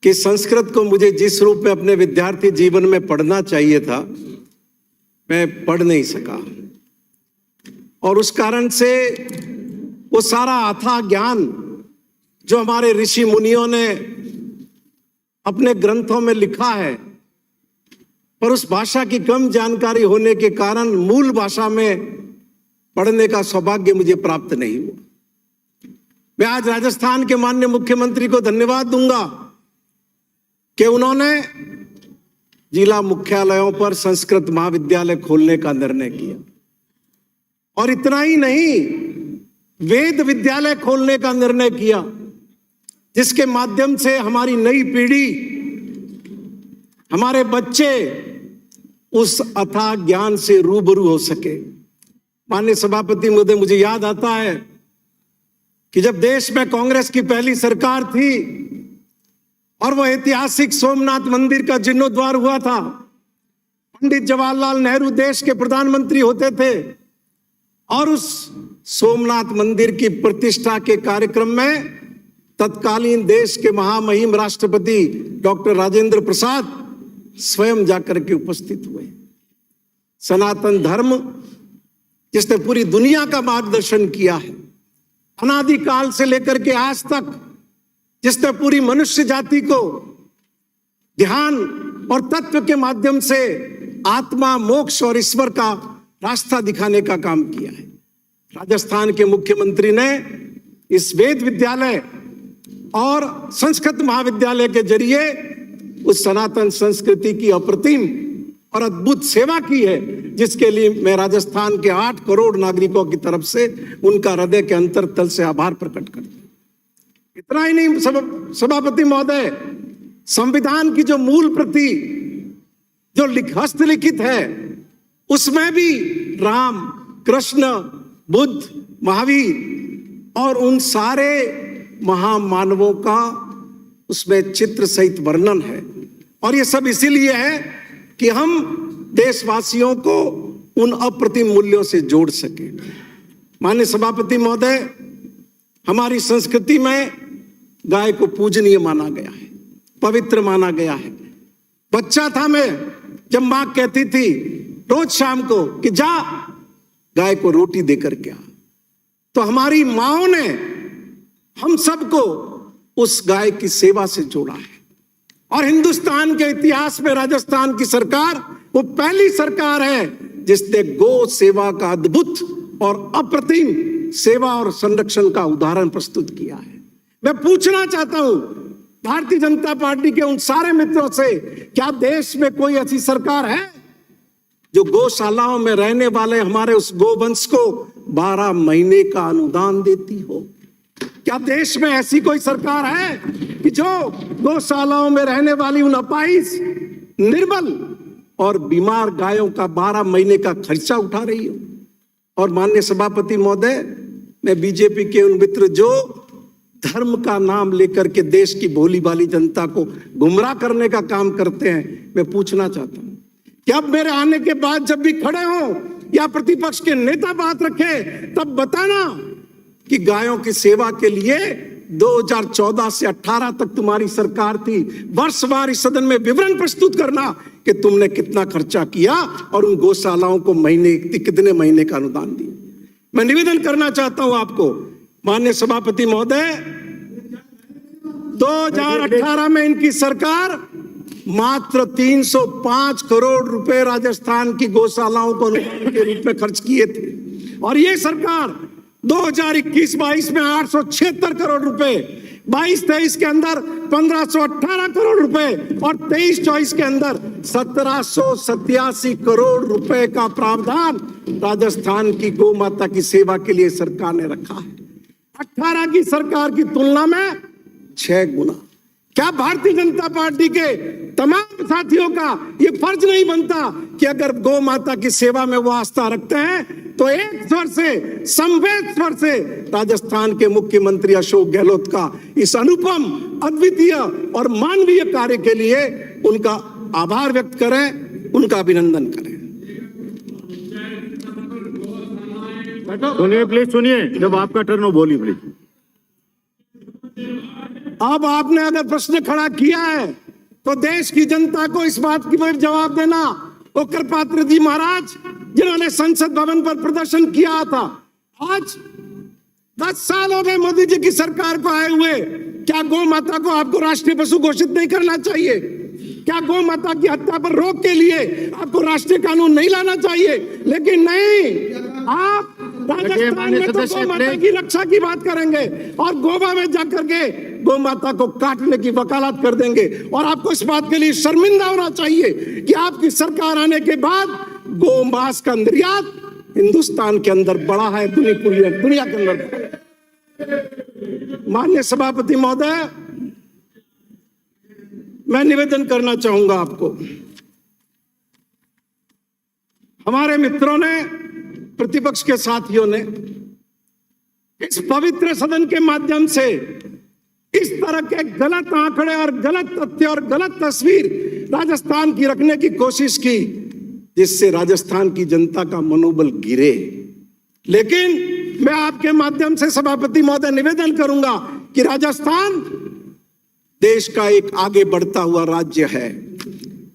कि संस्कृत को मुझे जिस रूप में अपने विद्यार्थी जीवन में पढ़ना चाहिए था, मैं पढ़ नहीं सका। और उस कारण से वो सारा अथाह ज्ञान जो हमारे ऋषि मुनियों ने अपने ग्रंथों में लिखा है, पर उस भाषा की कम जानकारी होने के कारण मूल भाषा में पढ़ने का सौभाग्य मुझे प्राप्त नहीं हुआ। मैं आज राजस्थान के माननीय मुख्यमंत्री को धन्यवाद दूंगा कि उन्होंने जिला मुख्यालयों पर संस्कृत महाविद्यालय खोलने का निर्णय किया। और इतना ही नहीं, वेद विद्यालय खोलने का निर्णय किया, जिसके माध्यम से हमारी नई पीढ़ी, हमारे बच्चे उस अथाह ज्ञान से रूबरू हो सके। माननीय सभापति महोदय, मुझे याद आता है कि जब देश में कांग्रेस की पहली सरकार थी और वो ऐतिहासिक सोमनाथ मंदिर का जीर्णोद्वार हुआ था, पंडित जवाहरलाल नेहरू देश के प्रधानमंत्री होते थे और उस सोमनाथ मंदिर की प्रतिष्ठा के कार्यक्रम में तत्कालीन देश के महामहिम राष्ट्रपति डॉक्टर राजेंद्र प्रसाद स्वयं जाकर के उपस्थित हुए। सनातन धर्म जिसने पूरी दुनिया का मार्गदर्शन किया है, अनादिकाल से लेकर के आज तक जिसने पूरी मनुष्य जाति को ध्यान और तत्व के माध्यम से आत्मा, मोक्ष और ईश्वर का रास्ता दिखाने का काम किया है। राजस्थान के मुख्यमंत्री ने इस वेद विद्यालय और संस्कृत महाविद्यालय के जरिए उस सनातन संस्कृति की अप्रतिम और अद्भुत सेवा की है, जिसके लिए मैं राजस्थान के 8 करोड़ नागरिकों की तरफ से उनका हृदय के अंतरतल से आभार प्रकट करता हूं। इतना ही नहीं सभापति महोदय, संविधान की जो मूल प्रति जो हस्तलिखित है, उसमें भी राम, कृष्ण, बुद्ध, महावीर और उन सारे महामानवों का उसमें चित्र सहित वर्णन है। और ये सब इसीलिए है कि हम देशवासियों को उन अप्रतिम मूल्यों से जोड़ सके। माननीय सभापति महोदय, हमारी संस्कृति में गाय को पूजनीय माना गया है, पवित्र माना गया है। बच्चा था मैं जब मां कहती थी रोज शाम को कि जा गाय को रोटी देकर के आ, तो हमारी माओं ने हम सबको उस गाय की सेवा से जोड़ा है। और हिंदुस्तान के इतिहास में राजस्थान की सरकार वो पहली सरकार है जिसने गो सेवा का अद्भुत और अप्रतिम सेवा और संरक्षण का उदाहरण प्रस्तुत किया है। मैं पूछना चाहता हूं भारतीय जनता पार्टी के उन सारे मित्रों से, क्या देश में कोई ऐसी सरकार है जो गौशालाओं में रहने वाले हमारे उस गोवंश को 12 महीने का अनुदान देती हो? क्या देश में ऐसी कोई सरकार है कि जो गौशालाओं में रहने वाली उन अपाहिज, निर्बल और बीमार गायों का 12 महीने का खर्चा उठा रही हो? और माननीय सभापति महोदय, मैं बीजेपी के उन मित्र जो धर्म का नाम लेकर के देश की भोली भाली जनता को गुमराह करने का काम करते हैं, मैं पूछना चाहता हूं कि अब मेरे आने के बाद जब भी खड़े हो या प्रतिपक्ष के नेता बात रखे, तब बताना कि गायों की सेवा के लिए 2014 से 18 तक तुम्हारी सरकार थी, वर्षवार इस सदन में विवरण प्रस्तुत करना कि तुमने कितना खर्चा किया और उन गौशालाओं को कितने महीने का अनुदान दिया। मैं निवेदन करना चाहता हूं आपको माननीय सभापति महोदय, 2018 में इनकी सरकार मात्र 305 करोड़ रुपए राजस्थान की गौशालाओं को अनुदान के रूप में खर्च किए थे, और ये सरकार 2021-22 में 876 करोड़ रुपए, 22-23 के अंदर 1518 करोड़ रुपए और 23-24 के अंदर 1787 करोड़ रुपए का प्रावधान राजस्थान की गौ माता की सेवा के लिए सरकार ने रखा है। 18 की सरकार की तुलना में 6 गुना। क्या भारतीय जनता पार्टी के तमाम साथियों का ये फर्ज नहीं बनता कि अगर गौ माता की सेवा में वो आस्था रखते हैं तो एक स्वर से, समवेत स्वर से राजस्थान के मुख्यमंत्री अशोक गहलोत का इस अनुपम, अद्वितीय और मानवीय कार्य के लिए उनका आभार व्यक्त करें, उनका अभिनंदन करें। सुनिए प्लीज, सुनिए, जब आपका टर्न हो बोलिए प्लीज। अब आपने अगर प्रश्न खड़ा किया है तो देश की जनता को इस बात की पर जवाब देना। वो कृपात्र जी महाराज जिन्होंने संसद भवन पर प्रदर्शन किया था, आज 10 साल हो गए मोदी जी की सरकार को आए हुए, क्या गौ माता को आपको राष्ट्रीय पशु घोषित नहीं करना चाहिए? क्या गौ माता की हत्या पर रोक के लिए आपको राष्ट्रीय कानून नहीं लाना चाहिए? लेकिन नहीं, आप राजस्थान में तो गौ माता की रक्षा की बात करेंगे और गोवा में जाकर के गौ माता को काटने की वकालत कर देंगे। और आपको इस बात के लिए शर्मिंदा होना चाहिए कि आपकी सरकार आने के बाद गौ मांस का निर्यात हिंदुस्तान के अंदर बढ़ा है, दुनिया के अंदर। माननीय सभापति महोदय, मैं निवेदन करना चाहूंगा आपको, हमारे मित्रों ने, प्रतिपक्ष के साथियों ने इस पवित्र सदन के माध्यम से इस तरह के गलत आंकड़े और गलत तथ्य और गलत तस्वीर राजस्थान की रखने की कोशिश की, जिससे राजस्थान की जनता का मनोबल गिरे। लेकिन मैं आपके माध्यम से सभापति महोदय निवेदन करूंगा कि राजस्थान देश का एक आगे बढ़ता हुआ राज्य है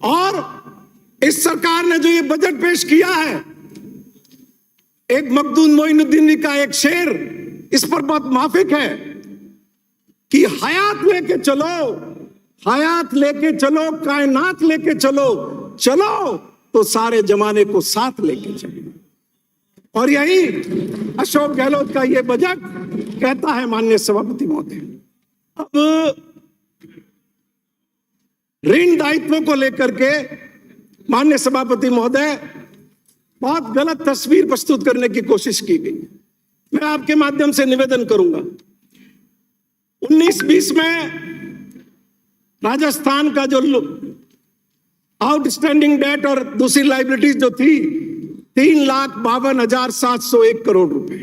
और इस सरकार ने जो ये बजट पेश किया है, एक मखदूम मोइनुद्दीन का एक शेर इस पर बहुत माफिक है कि हयात लेके चलो, हयात लेके चलो, कायनात लेके चलो, चलो तो सारे जमाने को साथ लेके चलो। और यही अशोक गहलोत का ये बजट कहता है। माननीय सभापति महोदय, अब ऋण दायित्वों को लेकर के माननीय सभापति महोदय बहुत गलत तस्वीर प्रस्तुत करने की कोशिश की गई। मैं आपके माध्यम से निवेदन करूंगा, 19-20 में राजस्थान का जो आउटस्टैंडिंग डेट और दूसरी लायबिलिटीज जो थी 3,52,701 करोड़ रुपए।